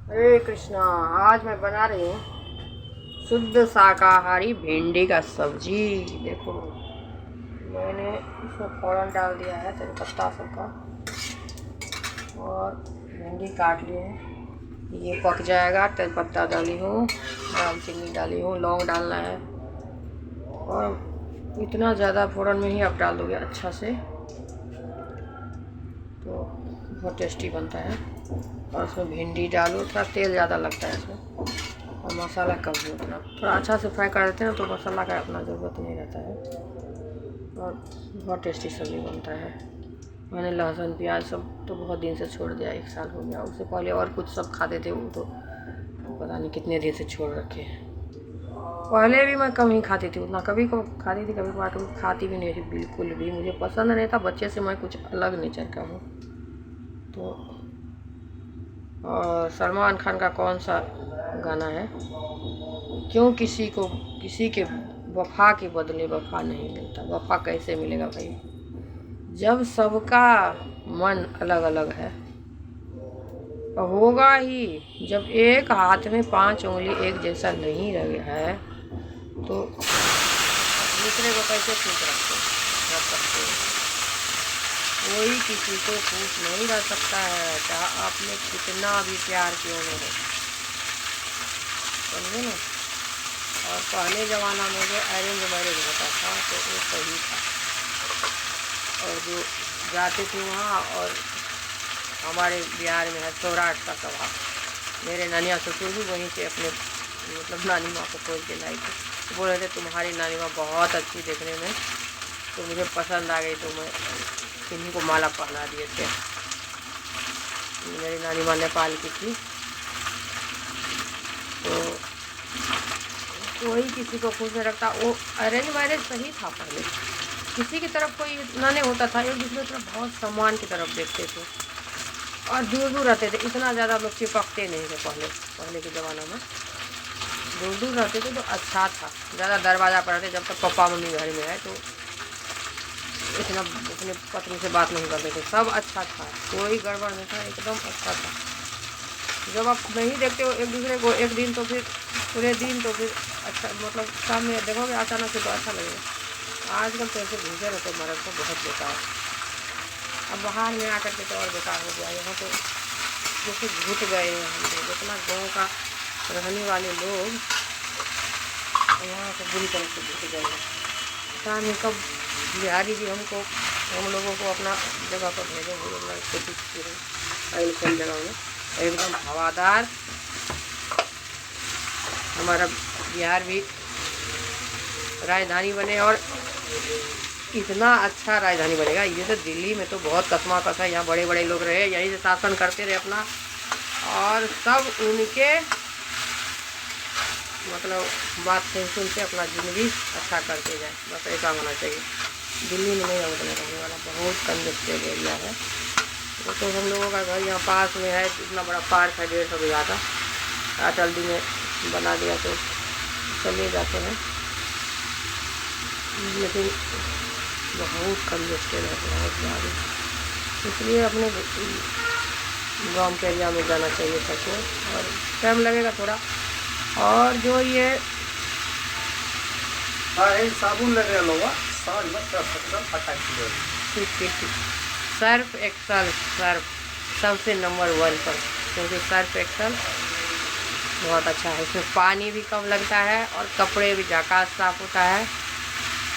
हरे कृष्णा। आज मैं बना रही हूँ शुद्ध शाकाहारी भिंडी का सब्जी। देखो, मैंने इसमें फ़ौरन डाल दिया है तेजपत्ता सबका और भिंडी काट लिए हैं। ये पक जाएगा। तेजपत्ता डाली हूँ, दालचीनी डाली हूँ, लौंग डालना है और इतना ज़्यादा फ़ौरन में ही आप डाल दोगे अच्छा से तो बहुत टेस्टी बनता है। और उसमें भिंडी डालो, थोड़ा तेल ज़्यादा लगता है इसमें और मसाला कम ही उतना। थोड़ा अच्छा से फ्राई कर देते हैं तो मसाला का अपना ज़रूरत नहीं रहता है और बहुत टेस्टी सब्ज़ी बनता है। मैंने लहसुन प्याज सब तो बहुत दिन से छोड़ दिया, 1 साल हो गया। उससे पहले और कुछ सब खाते थे, वो तो पता नहीं कितने दिन से छोड़ रखे हैं। पहले भी मैं कम ही खाती थी, उतना कभी कभी खाती थी, कभी खाती भी नहीं थी बिल्कुल भी। मुझे पसंद नहीं था, बच्चे से मैं कुछ अलग नेचर का हूँ। तो और सलमान खान का कौन सा गाना है, क्यों किसी के वफा के बदले वफा नहीं मिलता। वफा कैसे मिलेगा भाई, जब सबका मन अलग अलग है। होगा ही, जब एक हाथ में 5 उंगली एक जैसा नहीं रह है तो दूसरे को कैसे खुश रख सकते हो। कोई किसी को खुश नहीं रख सकता है, चाहे आपने कितना भी प्यार क्यों न हो, समझे ना। और पहले ज़माना में जो अरेंज मैरिज होता था तो वो सही था। और जो जाते थे वहाँ, और हमारे बिहार में है सौराठ का स्वभाव। मेरे नानिया ससुर भी वहीं से अपने मतलब नानी माँ को खोज के लाई थी। तो बोल रहे थे तुम्हारी नानी माँ बहुत अच्छी देखने में, तो मुझे पसंद आ गई तो मैं इन्हीं को माला पहना दिए थे। मेरी नानी माँ नेपाल की थी। तो कोई किसी को खुश नहीं रखता। वो अरेंज मैरिज सही था पहले, किसी की तरफ कोई इतना नहीं होता था, एक दूसरे की तरफ बहुत सम्मान की तरफ देखते थे और दूर दूर रहते थे। इतना ज़्यादा लोग चिपकते नहीं थे पहले के ज़माना में। दूर दूर रहते थे तो अच्छा था, ज़्यादा दरवाज़ा पर रहते। जब तक पापा मम्मी घर में है तो इतना अपने पत्नी से बात नहीं करते थे, सब अच्छा था, कोई गड़बड़ नहीं था, एकदम अच्छा था। जब आप नहीं देखते हो एक दूसरे को एक दिन तो फिर पूरे दिन तो फिर अच्छा मतलब शाम में देखोगे अचानक से तो अच्छा लगेगा। आजकल तो ऐसे घुसे रहते मर्द को, बहुत बेकार। अब बाहर में आकर के तो और बेकार हो गया। यहाँ तो जैसे घुट गए हैं हम लोग, जितना गाँव का रहने वाले लोग यहाँ से बुरी तरह से घुट गए हैं। पता नहीं कब बिहारी भी हम लोगों को अपना जगह पर भेजेंगे, अपना खेती जगह में एकदम हवादार। हमारा बिहार भी राजधानी बने और इतना अच्छा राजधानी बनेगा। ये तो दिल्ली में तो बहुत कसमाकस है, यहाँ बड़े बड़े लोग रहे, यहीं से शासन करते रहे अपना, और सब उनके मतलब बात सुन के अपना ज़िंदगी अच्छा करते जाए, बस ऐसा होना चाहिए। दिल्ली में नहीं उतना रहने वाला, बहुत कंजेस्टेड एरिया है। वो तो हम लोगों का घर यहाँ पास में है, इतना बड़ा पार्क है 150 बीघा का, अटल जी ने बना दिया तो चले जाते हैं, लेकिन बहुत कंजेस्टेड है, बहुत ज़्यादा। इसलिए अपने गांव के एरिया में जाना चाहिए सबको, और टाइम लगेगा थोड़ा। और जो ये साबुन लगे लोग ठीक सर्फ एक्सल, सर्फ सबसे नंबर 1 पर, क्योंकि सर्फ एक्सल बहुत अच्छा है। इसमें पानी भी कम लगता है और कपड़े भी झकास साफ होता है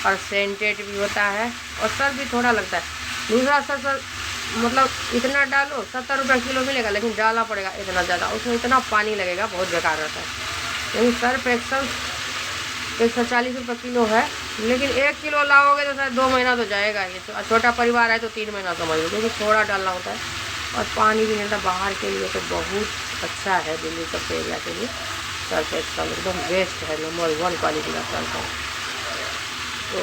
और सेंटेड भी होता है, और सर्फ भी थोड़ा लगता है। दूसरा सर्फ मतलब इतना डालो 70 रुपये किलो मिलेगा, लेकिन डालना पड़ेगा इतना ज़्यादा, उसमें इतना पानी लगेगा, बहुत बेकार रहता है। लेकिन सर्फ एक्सल 140 रुपये किलो है, लेकिन 1 किलो लाओगे तो शायद 2 महीना तो जाएगा ही। तो छोटा परिवार है तो 3 महीना समझ लो, क्योंकि थोड़ा डालना होता है और पानी भी नहीं रहता। बाहर के लिए तो बहुत अच्छा है, दिल्ली सब एरिया के लिए सर्फ एक्सल एकदम बेस्ट है, नंबर 1 क्वालिटी का सर्फ है। तो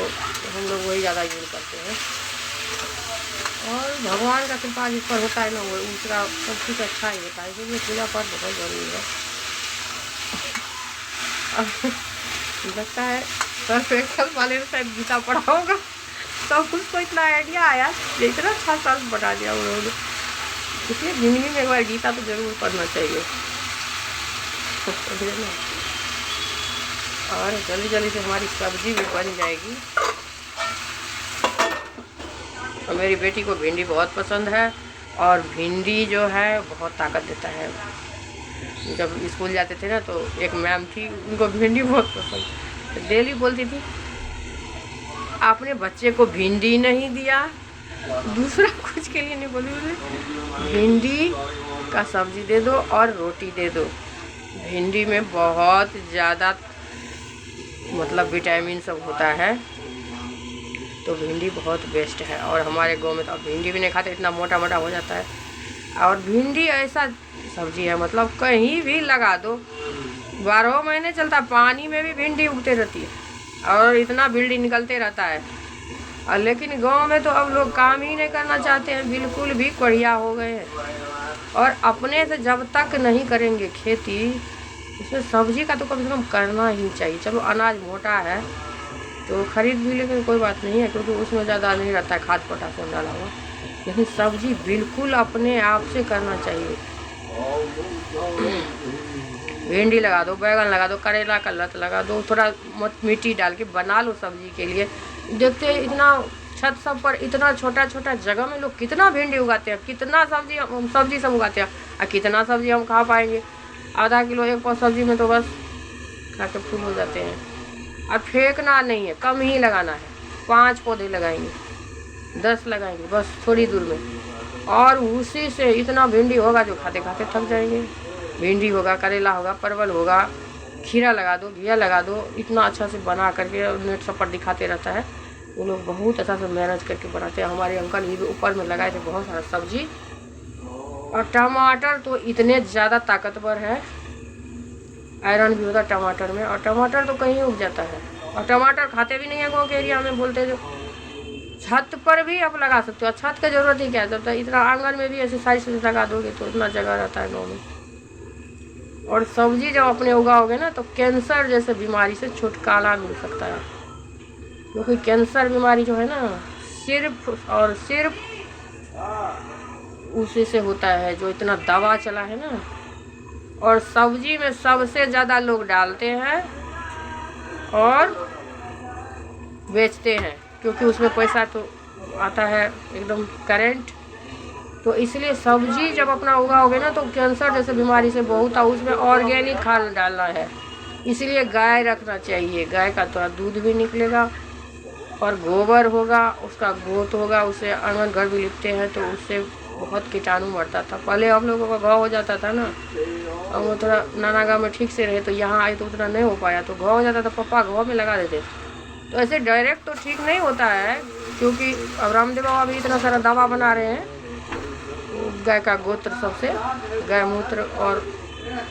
हम लोग वही ज़्यादा यूज़ करते हैं, और भगवान का कृपा जिस पर होता है ना, वो उसका सब कुछ अच्छा ही होता है, क्योंकि पूजा पाठ बहुत ज़रूरी है। लगता है सर्फ एक्सल वाले ने शायद गीता पढ़ा होगा, तब उसको इतना आइडिया आया, ये इतना अच्छा सर्फ बना दिया उन्होंने। इसलिए ज़िंदगी में एक बार गीता तो ज़रूर पढ़ना चाहिए। समझे ना। और जल्दी जल्दी से हमारी सब्जी भी बन जाएगी। और मेरी बेटी को भिंडी बहुत पसंद है, और भिंडी जो है बहुत ताकत देता है। जब स्कूल जाते थे ना तो एक मैम थी, उनको भिंडी बहुत पसंद, डेली बोलती थी आपने बच्चे को भिंडी नहीं दिया, दूसरा कुछ के लिए नहीं बोली, उन्हें भिंडी का सब्जी दे दो और रोटी दे दो। भिंडी में बहुत ज़्यादा मतलब विटामिन सब होता है, तो भिंडी बहुत बेस्ट है। और हमारे गांव में तो अब भिंडी भी नहीं खाते, इतना मोटा मोटा हो जाता है। और भिंडी ऐसा सब्जी है मतलब कहीं भी लगा दो 12 महीने चलता, पानी में भी भिंडी उगते रहती है और इतना भिंडी निकलते रहता है। और लेकिन गांव में तो अब लोग काम ही नहीं करना चाहते हैं, बिल्कुल भी कोढ़िया हो गए हैं। और अपने से जब तक नहीं करेंगे खेती, इसमें सब्जी का तो कम से कम करना ही चाहिए। चलो अनाज मोटा है तो खरीद भी लेकिन कोई बात नहीं है, क्योंकि उसमें ज़्यादा नहीं रहता है खाद पोटासियम डाला हुआ। लेकिन सब्जी बिल्कुल अपने आप से करना चाहिए। भिंडी लगा दो, बैगन लगा दो, करेला का लत लगा दो, थोड़ा मिट्टी डाल के बना लो सब्जी के लिए। देखते इतना छत सब पर इतना छोटा छोटा जगह में लोग कितना भिंडी उगाते हैं, कितना सब्जी सब उगाते हैं। और कितना सब्जी हम खा पाएंगे? आधा किलो एक पाव सब्जी में तो बस खा के फूल हो जाते हैं। और फेंकना नहीं है, कम ही लगाना है। 5 पौधे लगाएंगे, 10 लगाएंगे बस थोड़ी दूर में, और उसी से इतना भिंडी होगा जो खाते खाते थक जाएंगे। भिंडी होगा, करेला होगा, परवल होगा, खीरा लगा दो, घिया लगा दो। इतना अच्छा से बना करके नेट सब पर दिखाते रहता है, वो लोग बहुत अच्छा से मैनेज करके बनाते हैं। हमारे अंकल भी ऊपर में लगाए थे बहुत सारा सब्जी। और टमाटर तो इतने ज़्यादा ताकतवर है, आयरन भी होता है टमाटर में, और टमाटर तो कहीं उग जाता है। और टमाटर खाते भी नहीं है गाँव के एरिया में, बोलते जो छत पर भी आप लगा सकते हो। छत की ज़रूरत ही क्या है, जब तक इतना आंगन में भी ऐसे साइज से लगा दोगे तो इतना जगह रहता है गाँव में। और सब्जी जब अपने उगाओगे ना तो कैंसर जैसे बीमारी से छुटकारा मिल सकता है, क्योंकि कैंसर बीमारी जो है ना सिर्फ और सिर्फ उसी से होता है, जो इतना दवा चला है ना। और सब्जी में सबसे ज़्यादा लोग डालते हैं और बेचते हैं, क्योंकि उसमें पैसा तो आता है एकदम करेंट। तो इसलिए सब्जी जब अपना उगाओगे ना तो कैंसर जैसे बीमारी से बहुत, उसमें ऑर्गेनिक खाद डालना है। इसलिए गाय रखना चाहिए, गाय का थोड़ा दूध भी निकलेगा और गोबर होगा, उसका गोत होगा, उससे आंगन घर भी लिपते हैं तो उससे बहुत कीटाणु मरता था। पहले हम लोगों का घाव हो जाता था ना, और वो थोड़ा नाना गाँव में ठीक से रहे तो यहाँ आए तो उतना नहीं हो पाया, तो घाव हो जाता था, पापा घाव में लगा देते। तो ऐसे डायरेक्ट तो ठीक नहीं होता है, क्योंकि अब रामदेव बाबा भी इतना सारा दवा बना रहे हैं गाय का गोत्र सबसे, गाय मूत्र, और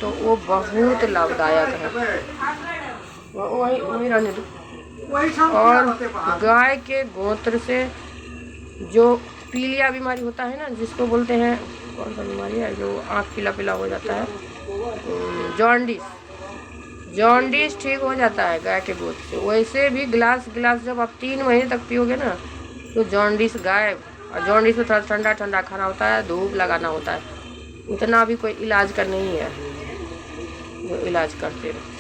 तो वो बहुत लाभदायक है। वही रहने दो। और गाय के गोत्र से जो पीलिया बीमारी होता है ना, जिसको बोलते हैं कौन सा बीमारी है, जो आँख पीला पीला हो जाता है, जॉन्डिस ठीक हो जाता है गाय के गोत्र से। वैसे भी गिलास जब आप 3 महीने तक पियोगे ना तो जॉन्डिस गायब। और जॉन्डिस में थोड़ा ठंडा ठंडा खाना होता है, धूप लगाना होता है, उतना भी कोई इलाज का नहीं है जो इलाज करते रहे।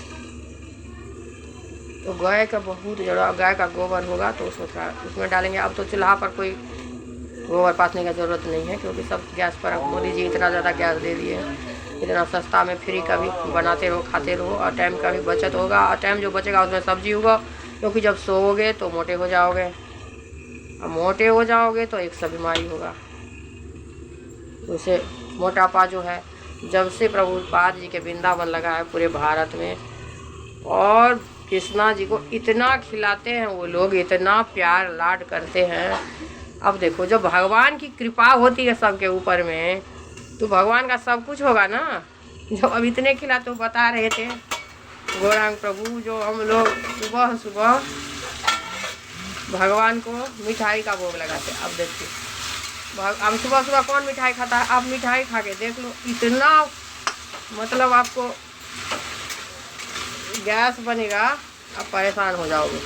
तो गाय का बहुत ज़्यादा, गाय का गोबर होगा तो उसमें डालेंगे। अब तो चूल्हा पर कोई गोबर पाथने की ज़रूरत नहीं है, क्योंकि सब गैस पर, मोदी जी इतना ज़्यादा गैस दे दिए हैं, इतना सस्ता में फ्री का भी बनाते रहो, खाते रहो, और टाइम का भी बचत होगा। और टाइम जो बचेगा उसमें सब्जी होगा, क्योंकि जब सोओगे तो मोटे हो जाओगे, और मोटे हो जाओगे तो एक सब बीमारी होगा। जैसे मोटापा जो है, जब से प्रभुपाद जी के वृंदावन लगा है पूरे भारत में, और कृष्णा जी को इतना खिलाते हैं वो लोग, इतना प्यार लाड करते हैं। अब देखो जब भगवान की कृपा होती है सबके ऊपर में, तो भगवान का सब कुछ होगा ना। जो अब इतने खिलाते हो, बता रहे थे गौरांग प्रभु, जो हम लोग सुबह सुबह भगवान को मिठाई का भोग लगाते। अब देखिए अब सुबह सुबह कौन मिठाई खाता है, आप मिठाई खा के देख लो, इतना मतलब आपको गैस बनेगा, आप परेशान हो जाओगे।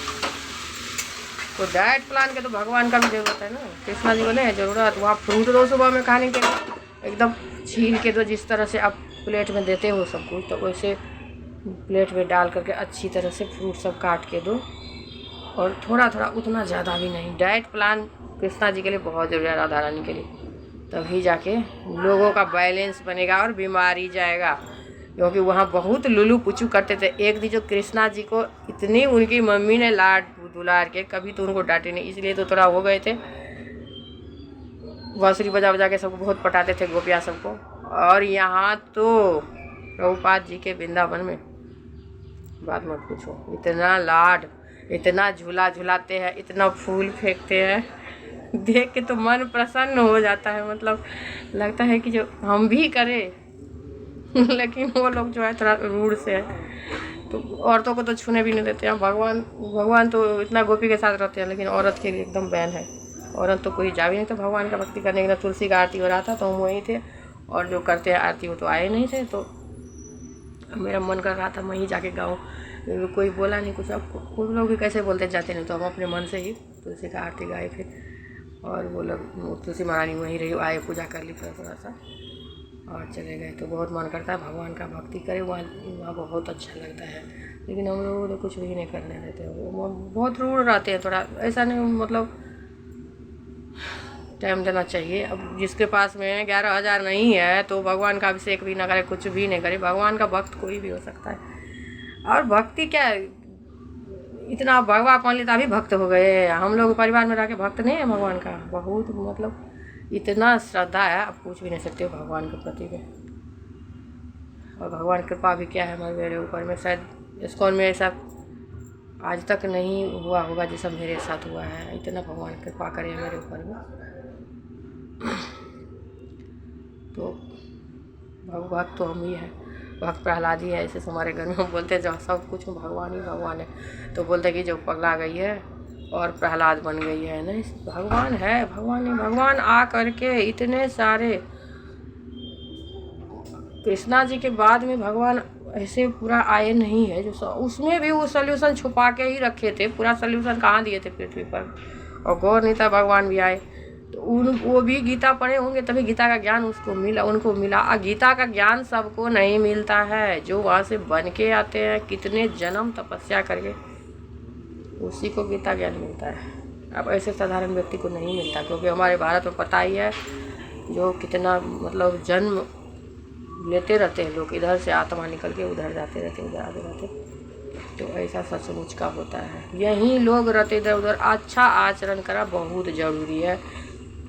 तो डाइट प्लान के तो भगवान का भी जरूरत है ना, कृष्णा जी को नहीं है जरूरत। वहाँ फ्रूट दो सुबह में खाने के, एकदम छील के दो, जिस तरह से आप प्लेट में देते हो सब कुछ, तो वैसे प्लेट में डाल करके अच्छी तरह से फ्रूट सब काट के दो, और थोड़ा थोड़ा, उतना ज़्यादा भी नहीं। डाइट प्लान कृष्णा जी के लिए बहुत ज़रूरी है, राधा रानी के लिए, तभी जाके लोगों का बैलेंस बनेगा और बीमारी जाएगा। क्योंकि वहाँ बहुत लुलू पुचू करते थे। एक दिन जो कृष्णा जी को इतनी उनकी मम्मी ने लाड दुलार के, कभी तो उनको डांटे नहीं, इसलिए तो थोड़ा हो गए थे। बांसुरी बजा बजा के सबको बहुत पटाते थे, गोपियाँ सबको। और यहाँ तो प्रभुपाद जी के वृंदावन में बात मत पूछो, इतना लाड, इतना झूला झुलाते हैं, इतना फूल फेंकते हैं, देख के तो मन प्रसन्न हो जाता है। मतलब लगता है कि जो हम भी करें लेकिन वो लोग जो है थोड़ा रूढ़ से है, तो औरतों को तो छूने भी नहीं देते हैं। भगवान तो इतना गोपी के साथ रहते हैं, लेकिन औरत के लिए एकदम बैन है। औरत तो कोई जा भी नहीं था भगवान का भक्ति करने के लिए। तुलसी का आरती हो रहा था तो हम वहीं थे, और जो करते हैं आरती वो तो आए नहीं थे। तो मेरा मन कर रहा था मैं ही जाके गाऊँ, कोई बोला नहीं कुछ। अब कुछ लोग भी कैसे बोलते जाते नहीं, तो हम अपने मन से ही तुलसी का आरती गाए फिर। और वो लोग तुलसी महारानी वहीं रही, आए पूजा कर ली थोड़ा सा और चले गए। तो बहुत मन करता है भगवान का भक्ति करें, वहाँ बहुत अच्छा लगता है। लेकिन हम लोग तो कुछ भी नहीं करने देते, वो बहुत रूढ़ रहते हैं। थोड़ा ऐसा नहीं, मतलब टाइम देना चाहिए। अब जिसके पास में 11,000 नहीं है तो भगवान का अभिषेक भी ना करे, कुछ भी नहीं करे। भगवान का भक्त कोई भी हो सकता है। और भक्ति क्या है, इतना भगवा पान लेता भी भक्त हो गए। हम लोग परिवार में रह के भक्त नहीं है भगवान का, बहुत मतलब इतना श्रद्धा है, आप पूछ भी नहीं सकते हो भगवान के प्रति में। और भगवान की कृपा भी क्या है हमारे मेरे ऊपर में, शायद इस्कॉन में ऐसा आज तक नहीं हुआ होगा जैसा मेरे साथ हुआ है। इतना भगवान कृपा करे मेरे ऊपर में। तो भक्त तो हम ही हैं, भक्त प्रहलाद ही है। ऐसे हमारे घर में हम बोलते हैं जब सब कुछ भगवान ही भगवान है, तो बोलते कि जो पगला गई है और प्रहलाद बन गई है। नहीं, भगवान है, भगवान ही भगवान आ करके इतने सारे। कृष्णा जी के बाद में भगवान ऐसे पूरा आए नहीं है जो उसमें भी वो सल्यूशन छुपा के ही रखे थे। पूरा सल्यूशन कहाँ दिए थे पृथ्वी पर, और गौर नहीं था भगवान भी आए। तो वो भी गीता पढ़े होंगे तभी गीता का ज्ञान उनको मिला। गीता का ज्ञान सबको नहीं मिलता है, जो वहाँ से बन के आते हैं कितने जन्म तपस्या करके, उसी को गीता ज्ञान मिलता है। अब ऐसे साधारण व्यक्ति को नहीं मिलता, क्योंकि हमारे भारत में पता ही है जो कितना मतलब जन्म लेते रहते हैं लोग, इधर से आत्मा निकल के उधर जाते रहते, उधर आते रहते। तो ऐसा सचमुच का होता है। यहीं लोग रहते इधर उधर। अच्छा आचरण करा बहुत ज़रूरी है,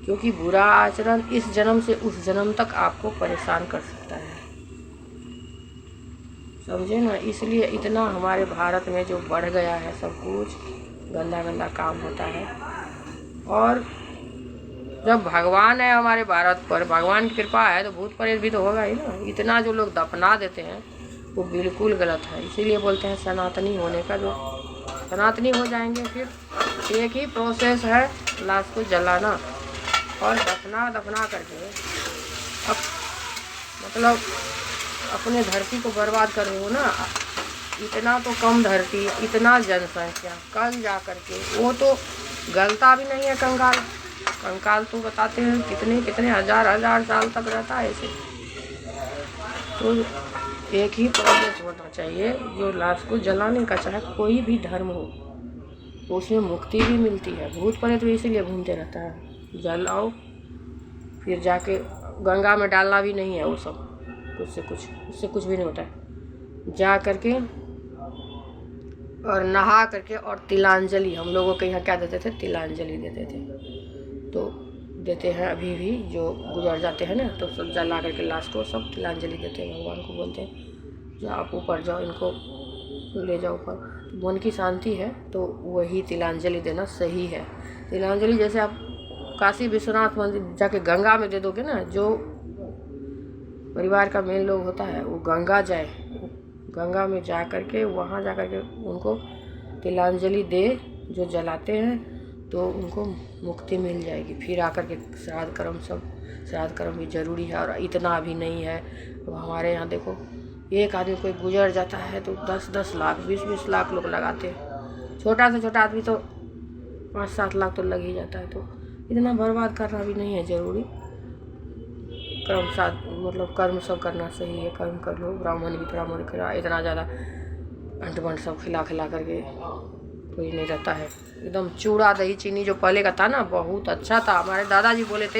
क्योंकि बुरा आचरण इस जन्म से उस जन्म तक आपको परेशान कर सकता है, समझे ना। इसलिए इतना हमारे भारत में जो बढ़ गया है सब कुछ, गंदा गंदा काम होता है। और जब भगवान है हमारे भारत पर, भगवान की कृपा है, तो भूत प्रेत भी तो होगा ही ना। इतना जो लोग दफना देते हैं वो बिल्कुल गलत है। इसीलिए बोलते हैं सनातनी होने का, जो सनातनी हो जाएंगे फिर एक ही प्रोसेस है, लाश को जलाना और दफना करके अब मतलब अपने धरती को बर्बाद कर रहे हो ना। इतना तो कम धरती, इतना जनसंख्या, कल जा करके वो तो गलता भी नहीं है। कंकाल तो बताते हैं कितने कितने हजार साल तक रहता है ऐसे। तो एक ही प्रोसेस होना चाहिए जो लाश को जलाने का, चाहे कोई भी धर्म हो, तो उसमें मुक्ति भी मिलती है। भूत प्रेत तो इसीलिए घूमते रहता है, जलाओ फिर जाके गंगा में डालना भी नहीं है वो सब, उससे कुछ भी नहीं होता है। जा करके और नहा करके और तिलांजलि, हम लोगों के यहाँ क्या देते थे, तिलांजलि देते थे। तो देते हैं अभी भी, जो गुजर जाते हैं ना तो सब जला करके लाश को सब तिलांजलि देते हैं। भगवान को बोलते हैं जो आप ऊपर जाओ, इनको ले जाओ ऊपर, मन की शांति है। तो वही तिलांजलि देना सही है। तिलांजलि जैसे आप काशी विश्वनाथ मंदिर जाके गंगा में दे दोगे ना, जो परिवार का मेन लोग होता है वो गंगा जाए, गंगा में जा करके वहाँ जा करके उनको तिलांजलि दे, जो जलाते हैं, तो उनको मुक्ति मिल जाएगी। फिर आकर के श्राद्ध कर्म भी ज़रूरी है। और इतना भी नहीं है। अब हमारे यहाँ देखो, एक आदमी कोई गुजर जाता है तो 10-10 लाख 20-20 लाख लोग लगाते हैं। छोटा से छोटा आदमी तो 5-7 लाख तो लग ही जाता है। तो इतना बर्बाद करना भी नहीं है ज़रूरी। कर्म साथ मतलब कर्म सब करना सही है, कर्म कर लो, ब्राह्मण भी ब्राह्मण खिला, इतना ज़्यादा अंट बंट सब खिला करके कोई नहीं रहता है। एकदम चूड़ा दही चीनी जो पहले का था ना बहुत अच्छा था। हमारे दादाजी बोले थे